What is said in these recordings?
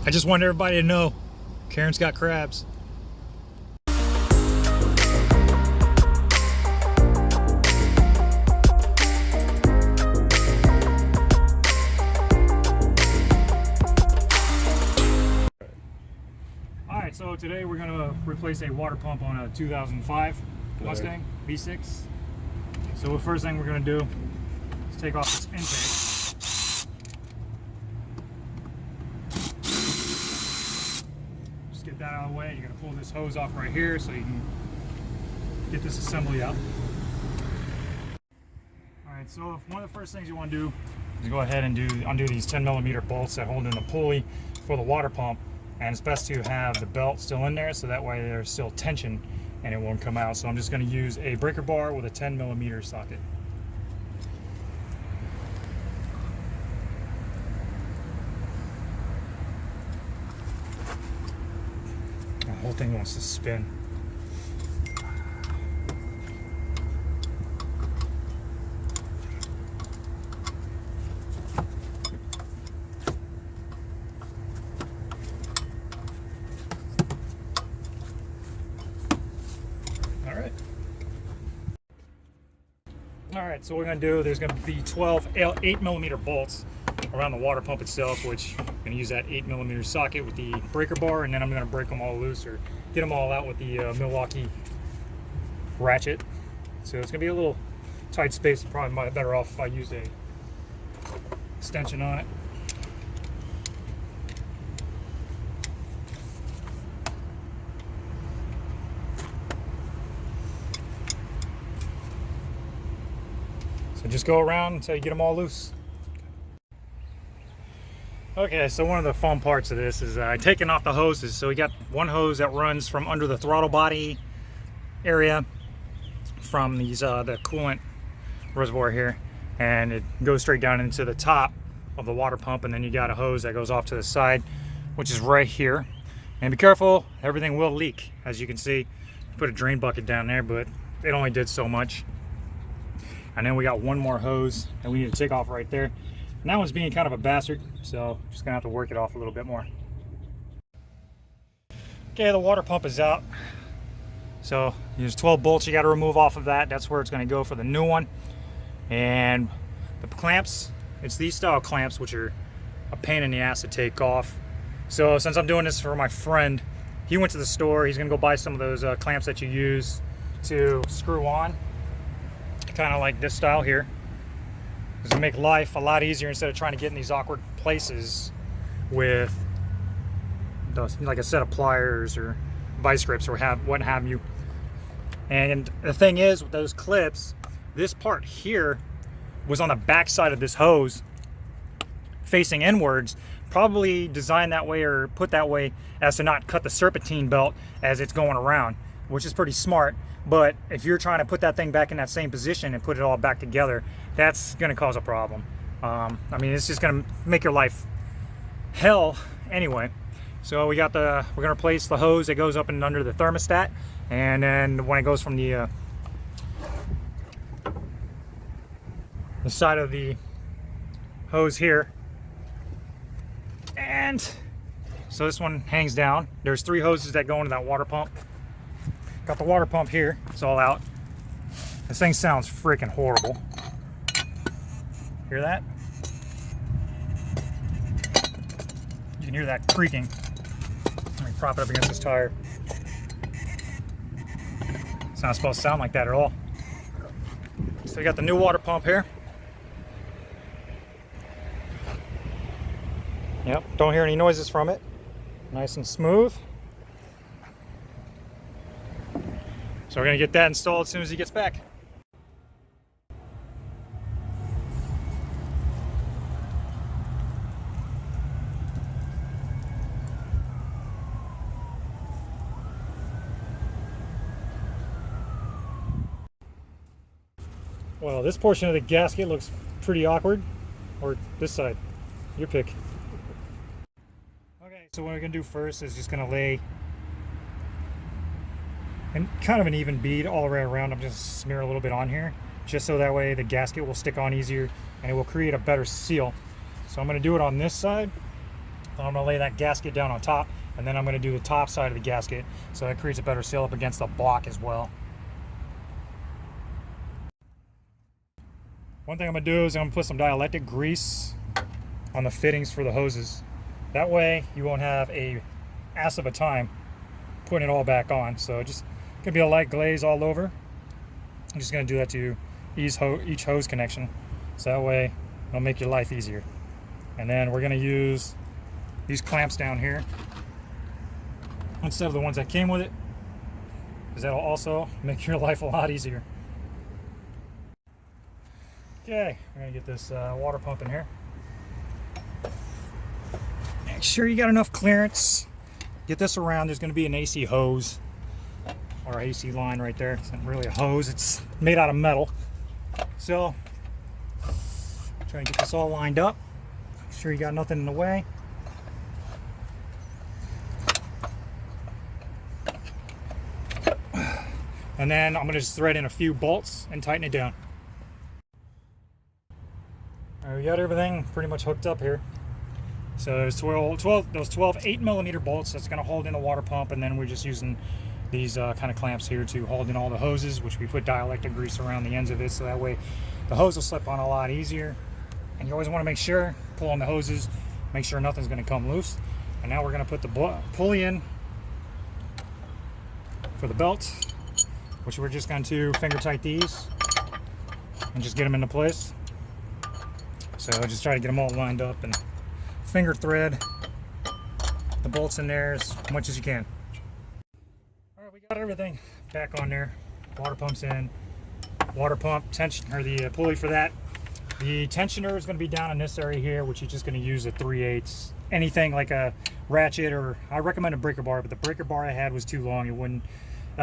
I just want everybody to know Karen's got crabs. Alright, so today we're going to replace a water pump on a 2005 Mustang V6. So the first thing we're going to do is take off this intake. Get that out of the way. You're going to pull this hose off right here so you can get this assembly up. Alright, so one of the first things you want to do is go ahead and undo these 10mm bolts that hold in the pulley for the water pump, and it's best to have the belt still in there so that way there's still tension and it won't come out. So I'm just going to use a breaker bar with a 10mm socket. The whole thing wants to spin. All right, so what we're going to do, there's going to be 12 8mm bolts around the water pump itself, which I'm going to use that 8mm socket with the breaker bar, and then I'm going to break them all loose or get them all out with the Milwaukee ratchet. So it's going to be a little tight space. Probably better off if I use a extension on it. So just go around until you get them all loose. Okay, so one of the fun parts of this is taking off the hoses. So we got one hose that runs from under the throttle body area from these the coolant reservoir here, and it goes straight down into the top of the water pump, and then you got a hose that goes off to the side, which is right here. And be careful, everything will leak. As you can see, put a drain bucket down there, but it only did so much. And then we got one more hose that we need to take off right there. And that one's being kind of a bastard, so just gonna have to work it off a little bit more. Okay, the water pump is out. So there's 12 bolts you got to remove off of that. That's where it's going to go for the new one. And the clamps, it's these style clamps, which are a pain in the ass to take off. So since I'm doing this for my friend, he went to the store. He's going to go buy some of those clamps that you use to screw on, kind of like this style here. It's going to make life a lot easier instead of trying to get in these awkward places with those, like a set of pliers or vice grips or what have you. And the thing is, with those clips, this part here was on the back side of this hose facing inwards, probably designed that way or put that way as to not cut the serpentine belt as it's going around, which is pretty smart. But if you're trying to put that thing back in that same position and put it all back together, that's going to cause a problem. I mean, it's just going to make your life hell anyway. So we're going to replace the hose that goes up and under the thermostat, and then when it goes from the side of the hose here, and so this one hangs down. There's 3 hoses that go into that water pump. Got the water pump here, it's all out. This thing sounds freaking horrible. Hear that? You can hear that creaking. Let me prop it up against this tire. It's not supposed to sound like that at all. So we got the new water pump here. Yep, don't hear any noises from it. Nice and smooth. So we're gonna get that installed as soon as he gets back. Well, this portion of the gasket looks pretty awkward. Or this side, your pick. Okay, so what we're gonna do first is just gonna lay and kind of an even bead all the way around. I'm just smear a little bit on here, just so that way the gasket will stick on easier and it will create a better seal. So I'm going to do it on this side, I'm going to lay that gasket down on top, and then I'm going to do the top side of the gasket, so that creates a better seal up against the block as well. One thing I'm going to do is I'm going to put some dielectric grease on the fittings for the hoses. That way you won't have a ass of a time putting it all back on. So just going to be a light glaze all over. I'm just going to do that to each hose connection, so that way it'll make your life easier. And then we're going to use these clamps down here instead of the ones that came with it, because that'll also make your life a lot easier. Okay, we're going to get this water pump in here. Make sure you got enough clearance. Get this around. There's going to be an AC hose or AC line right there. It's not really a hose, it's made out of metal. So try and get this all lined up. Make sure you got nothing in the way. And then I'm going to just thread in a few bolts and tighten it down. All right, we got everything pretty much hooked up here. So there's 12 8mm bolts that's going to hold in the water pump, and then we're just using these kind of clamps here to hold in all the hoses, which we put dielectric grease around the ends of it, so that way the hose will slip on a lot easier. And you always want to make sure, pull on the hoses, make sure nothing's going to come loose. And now we're going to put the pulley in for the belt, which we're just going to finger tight these and just get them into place. So just try to get them all lined up and finger thread the bolts in there as much as you can. All right, we got everything back on there. Water pump's in. Water pump tension, or the pulley for that. The tensioner is going to be down in this area here, which you're just going to use a 3/8. Anything like a ratchet, or I recommend a breaker bar, but the breaker bar I had was too long. It wouldn't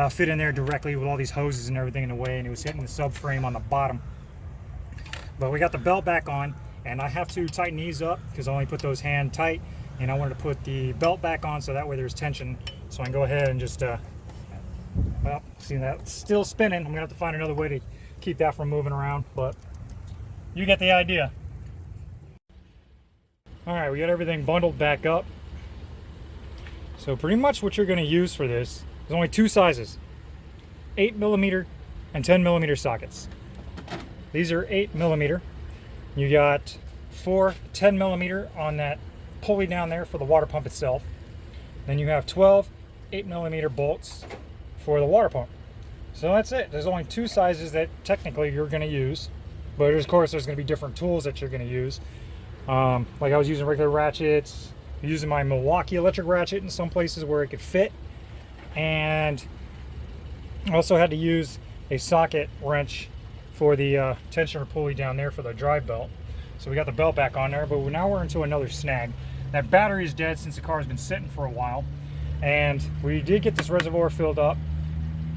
fit in there directly with all these hoses and everything in the way, and it was hitting the subframe on the bottom. But we got the belt back on, and I have to tighten these up because I only put those hand tight, and I wanted to put the belt back on so that way there's tension. So I can go ahead and just, well, see that still spinning. I'm gonna have to find another way to keep that from moving around, but you get the idea. All right, we got everything bundled back up. So pretty much what you're gonna use for this, there's only two sizes, 8mm and 10mm sockets. These are 8mm. You got 4 10mm on that pulley down there for the water pump itself. Then you have 12 8mm bolts for the water pump. So that's it. There's only two sizes that technically you're going to use, but of course there's going to be different tools that you're going to use. Like I was using regular ratchets, using my Milwaukee electric ratchet in some places where it could fit, and I also had to use a socket wrench for the tensioner pulley down there for the drive belt. So we got the belt back on there, but now we're into another snag. That battery is dead since the car has been sitting for a while, and we did get this reservoir filled up,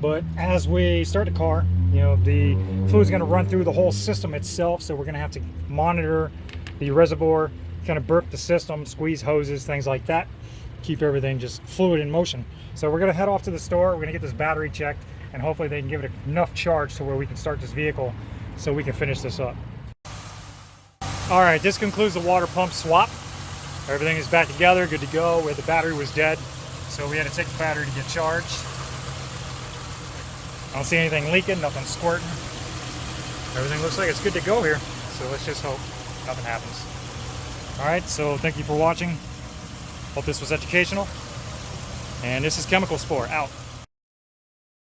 but as we start the car, you know, the fluid's going to run through the whole system itself, so we're going to have to monitor the reservoir, kind of burp the system, squeeze hoses, things like that, keep everything just fluid in motion. So we're going to head off to the store, we're going to get this battery checked, and hopefully they can give it enough charge to where we can start this vehicle so we can finish this up. All right, this concludes the water pump swap. Everything is back together, good to go, where the battery was dead. So we had to take the battery to get charged. I don't see anything leaking, nothing squirting. Everything looks like it's good to go here. So let's just hope nothing happens. All right, so thank you for watching. Hope this was educational. And this is Chemical Spore, out.